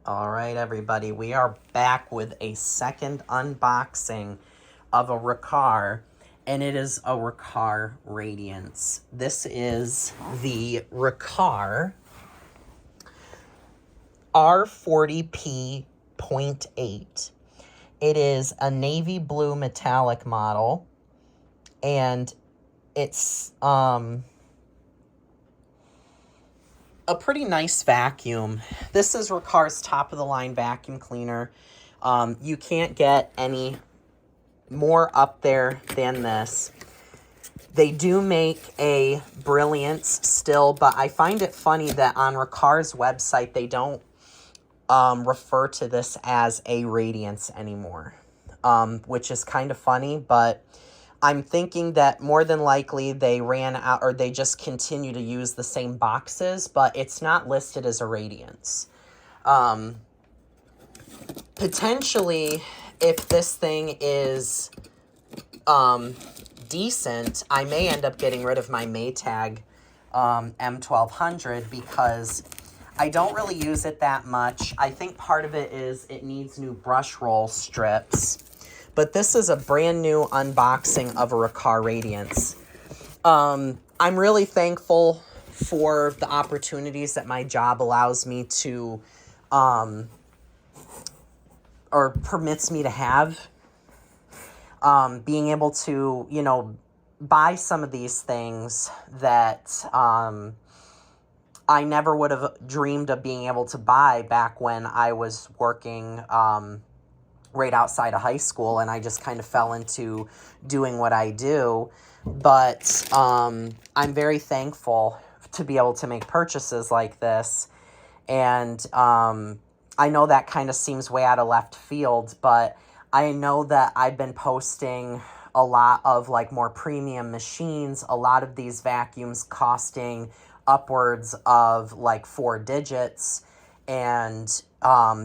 All right, everybody, we are back with a second unboxing of a Riccar, and it is a Riccar Radiance. This is the Riccar R40P .8. It is a navy blue metallic model, and it's a pretty nice vacuum. This is Riccar's top-of-the-line vacuum cleaner. You can't get any more up there than this. They do make a Brilliance still, but I find it funny that on Riccar's website, they don't refer to this as a Radiance anymore, which is kind of funny, but I'm thinking that more than likely they ran out, or they just continue to use the same boxes, but it's not listed as a Radiance. Potentially, if this thing is decent, I may end up getting rid of my Maytag M1200 because I don't really use it that much. I think part of it is it needs new brush roll strips. But this is a brand new unboxing of a Riccar Radiance. I'm really thankful for the opportunities that my job allows me to, or permits me to have. Being able to, you know, buy some of these things that I never would have dreamed of being able to buy back when I was working right outside of high school, and I just kind of fell into doing what I do. But I'm very thankful to be able to make purchases like this. And I know that kind of seems way out of left field, but I know that I've been posting a lot of like more premium machines, a lot of these vacuums costing upwards of like 4 digits, and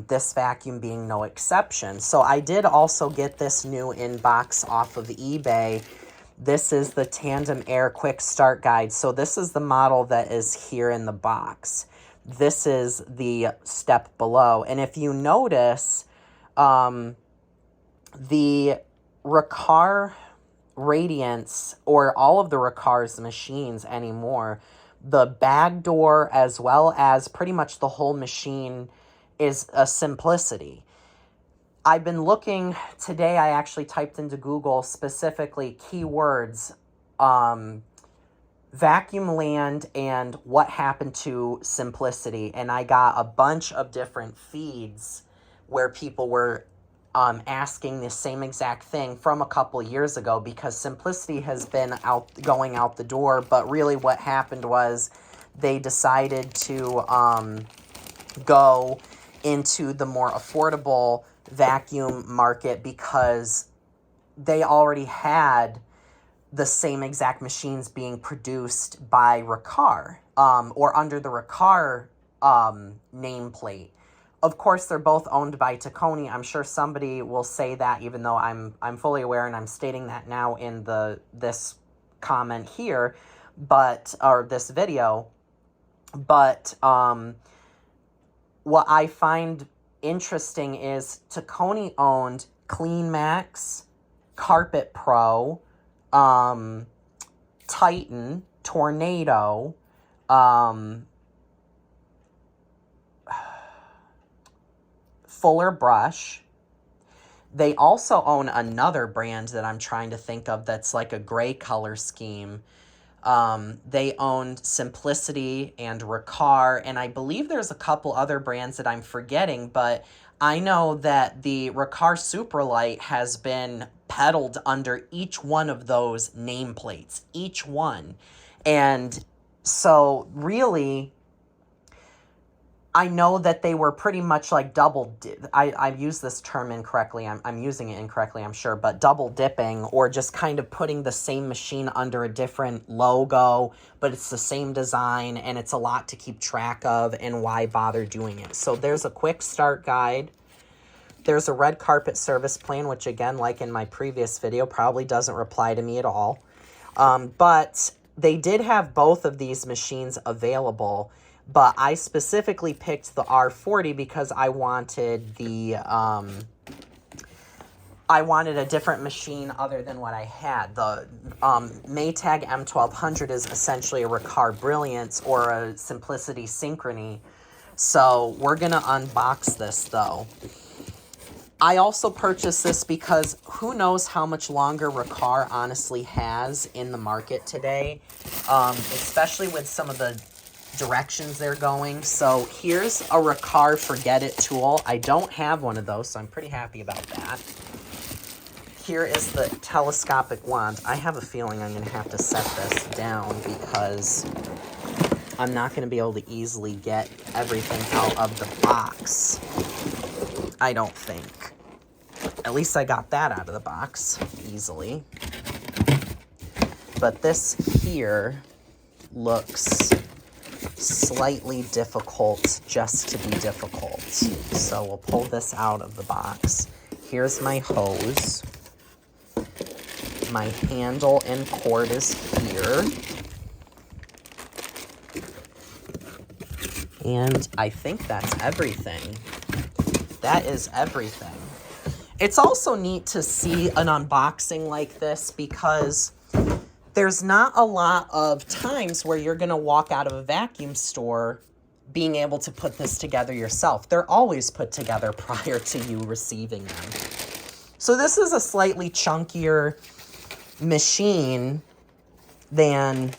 this vacuum being no exception. So I did also get this new inbox off of eBay. This is the Tandem Air Quick Start Guide. So this is the model that is here in the box. This is the step below. And if you notice, the Riccar Radiance, or all of the Riccar's machines anymore, the bag door as well as pretty much the whole machine is a Simplicity. I've been looking today, I actually typed into Google specifically keywords, vacuum land and what happened to Simplicity, and I got a bunch of different feeds where people were asking the same exact thing from a couple years ago, because Simplicity has been going out the door. But really what happened was they decided to go into the more affordable vacuum market because they already had the same exact machines being produced by Riccar, or under the Riccar nameplate. Of course, they're both owned by Taconi. I'm sure somebody will say that, even though I'm fully aware, and I'm stating that now in this comment here, or this video. But what I find interesting is Taconi owned Clean Max, Carpet Pro, Titan, Tornado, Fuller Brush. They also own another brand that I'm trying to think of that's like a gray color scheme. They owned Simplicity and Riccar, and I believe there's a couple other brands that I'm forgetting, but I know that the Riccar Superlight has been peddled under each one of those nameplates, each one. And so really, I know that they were pretty much like I've used this term incorrectly. I'm using it incorrectly, I'm sure, but double dipping, or just kind of putting the same machine under a different logo, but it's the same design, and it's a lot to keep track of, and why bother doing it? So there's a quick start guide. There's a red carpet service plan, which again, like in my previous video, probably doesn't reply to me at all. But they did have both of these machines available. But I specifically picked the R40 because I wanted the, I wanted a different machine other than what I had. The Maytag M1200 is essentially a Riccar Brilliance or a Simplicity Synchrony. So we're going to unbox this, though. I also purchased this because who knows how much longer Riccar honestly has in the market today, especially with some of the directions they're going. So here's a Riccar Forget It tool. I don't have one of those, so I'm pretty happy about that. Here is the telescopic wand. I have a feeling I'm going to have to set this down because I'm not going to be able to easily get everything out of the box. I don't think. At least I got that out of the box easily. But this here looks slightly difficult just to be difficult. So we'll pull this out of the box. Here's my hose. My handle and cord is here. And I think that's everything. That is everything. It's also neat to see an unboxing like this because there's not a lot of times where you're going to walk out of a vacuum store being able to put this together yourself. They're always put together prior to you receiving them. So this is a slightly chunkier machine than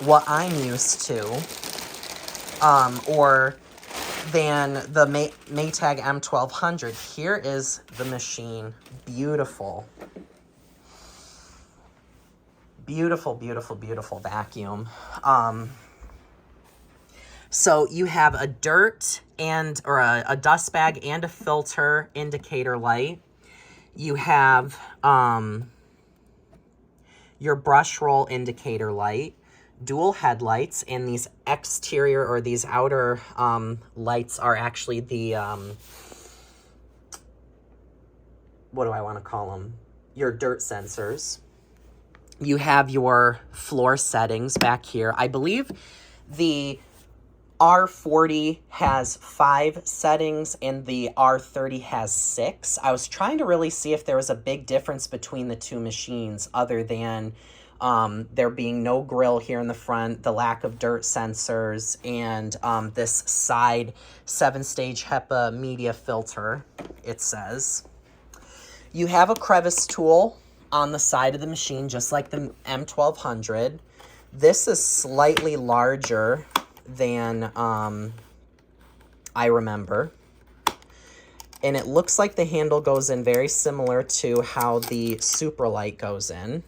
what I'm used to, or than the Maytag M1200. Here is the machine. Beautiful. Beautiful, beautiful, beautiful vacuum. So you have a dirt or a dust bag and a filter indicator light. You have your brush roll indicator light, dual headlights, and these exterior or these outer lights are actually the, what do I want to call them? Your dirt sensors. You have your floor settings back here. I believe the R40 has 5 settings and the R30 has 6. I was trying to really see if there was a big difference between the two machines other than there being no grill here in the front, the lack of dirt sensors, and this side 7-stage HEPA media filter, it says. You have a crevice tool on the side of the machine, just like the M1200. This is slightly larger than I remember. And it looks like the handle goes in very similar to how the Supralight goes in.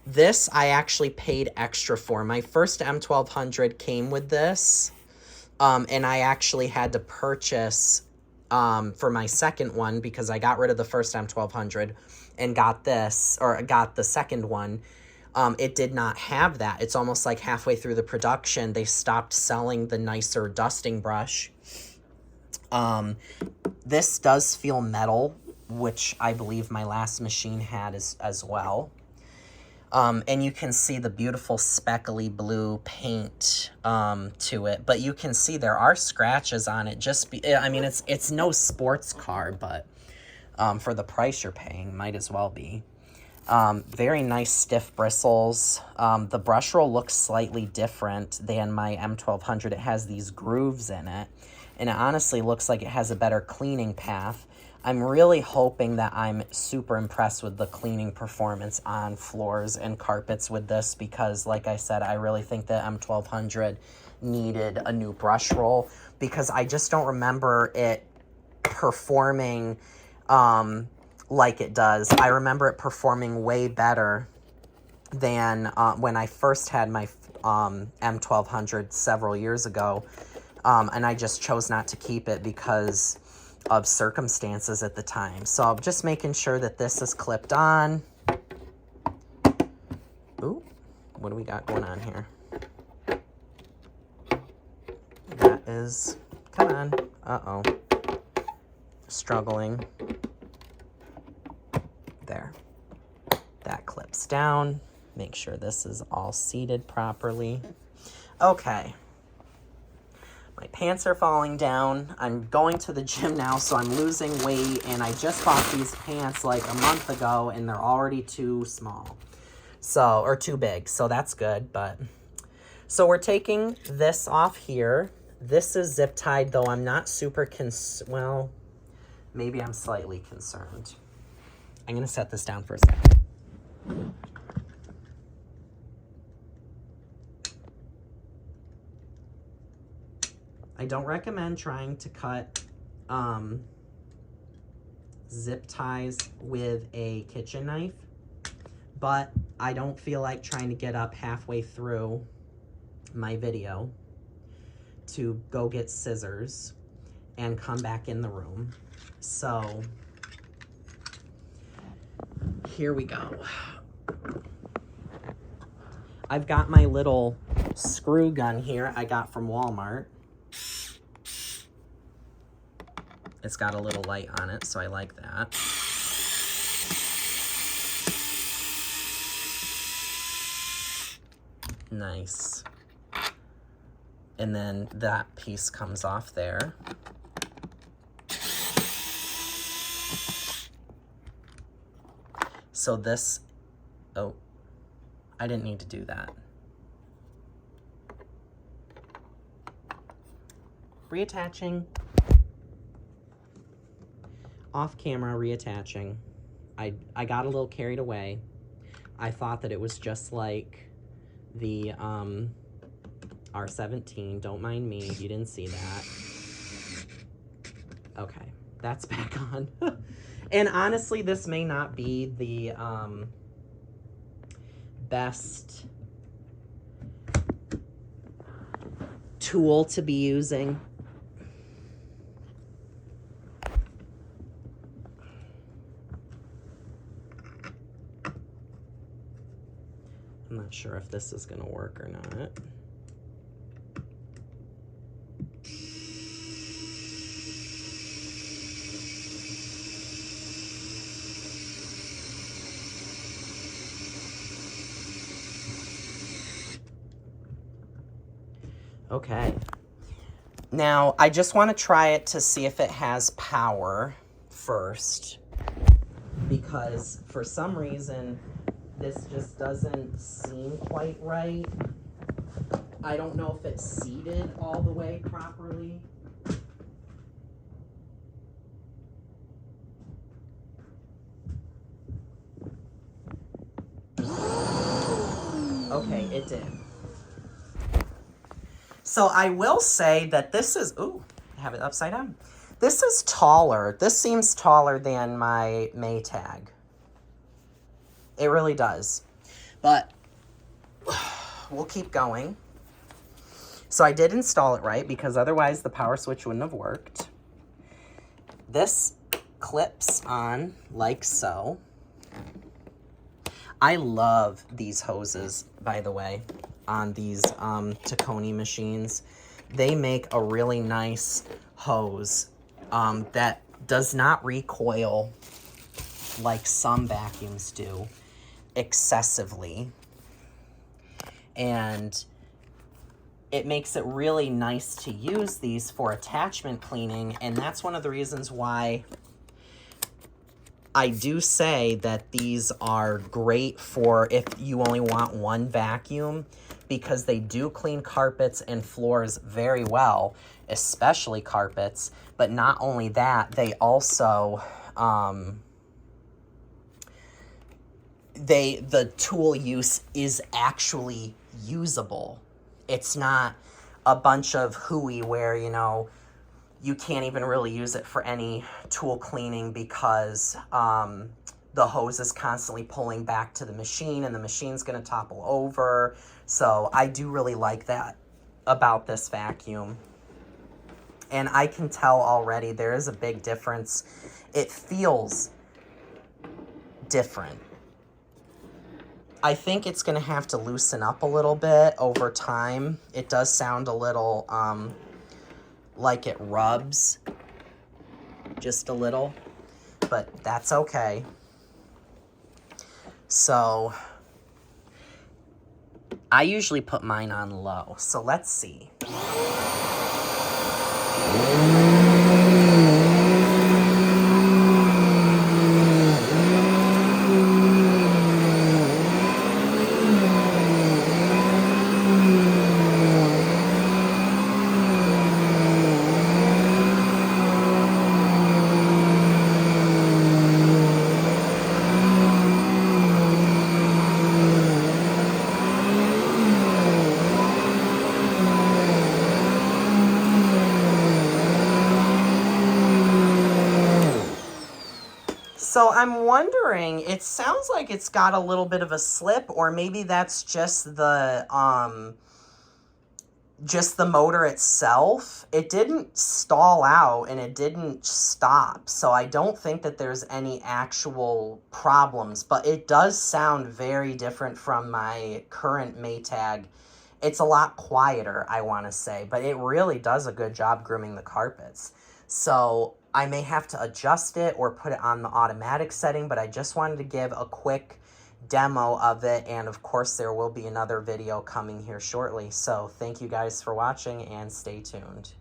This I actually paid extra for. My first M1200 came with this, and I actually had to purchase for my second one because I got rid of the first M1200 and got this, or got the second one. It did not have that. It's almost like halfway through the production, they stopped selling the nicer dusting brush. This does feel metal, which I believe my last machine had as well. And you can see the beautiful speckly blue paint to it. But you can see there are scratches on it. I mean, it's no sports car, but for the price you're paying, might as well be. Very nice stiff bristles. The brush roll looks slightly different than my M1200. It has these grooves in it, and it honestly looks like it has a better cleaning path. I'm really hoping that I'm super impressed with the cleaning performance on floors and carpets with this because, like I said, I really think that M1200 needed a new brush roll because I just don't remember it performing like it does. I remember it performing way better than when I first had my M1200 several years ago, and I just chose not to keep it because of circumstances at the time. So I'm just making sure that this is clipped on. Ooh, what do we got going on here? That is, come on, uh-oh, struggling. There, that clips down. Make sure this is all seated properly. Okay. My pants are falling down. I'm going to the gym now, so I'm losing weight, and I just bought these pants like a month ago, and they're already too small. So, or too big, so that's good, but... So we're taking this off here. This is zip tied, though I'm not super well, maybe I'm slightly concerned. I'm gonna set this down for a second. I don't recommend trying to cut zip ties with a kitchen knife, but I don't feel like trying to get up halfway through my video to go get scissors and come back in the room. So here we go. I've got my little screw gun here I got from Walmart. It's got a little light on it, so I like that. Nice. And then that piece comes off there. So this, oh, I didn't need to do that. Reattaching. Off camera, reattaching. I got a little carried away. I thought that it was just like the R17. Don't mind me, you didn't see that. Okay, that's back on. And honestly, this may not be the best tool to be using. I'm not sure if this is going to work or not. Okay. Now, I just want to try it to see if it has power first, because for some reason, this just doesn't seem quite right. I don't know if it's seated all the way properly. Okay, it did. So I will say that this is, ooh, I have it upside down. This is taller. This seems taller than my Maytag. It really does. But we'll keep going. So I did install it right, because otherwise the power switch wouldn't have worked. This clips on like so. I love these hoses, by the way, on these Taconi machines. They make a really nice hose that does not recoil like some vacuums do excessively. And it makes it really nice to use these for attachment cleaning, and that's one of the reasons why I do say that these are great for if you only want one vacuum, because they do clean carpets and floors very well, especially carpets. But not only that, they also, the tool use is actually usable. It's not a bunch of hooey where, you know, you can't even really use it for any tool cleaning because the hose is constantly pulling back to the machine and the machine's going to topple over. So I do really like that about this vacuum. And I can tell already there is a big difference. It feels different. I think it's going to have to loosen up a little bit over time. It does sound a little like it rubs just a little, but that's okay. So I usually put mine on low, so let's see. So I'm wondering, it sounds like it's got a little bit of a slip, or maybe that's just the motor itself. It didn't stall out and it didn't stop, so I don't think that there's any actual problems, but it does sound very different from my current Maytag. It's a lot quieter, I want to say, but it really does a good job grooming the carpets. So I may have to adjust it or put it on the automatic setting, but I just wanted to give a quick demo of it, and of course there will be another video coming here shortly. So thank you guys for watching and stay tuned.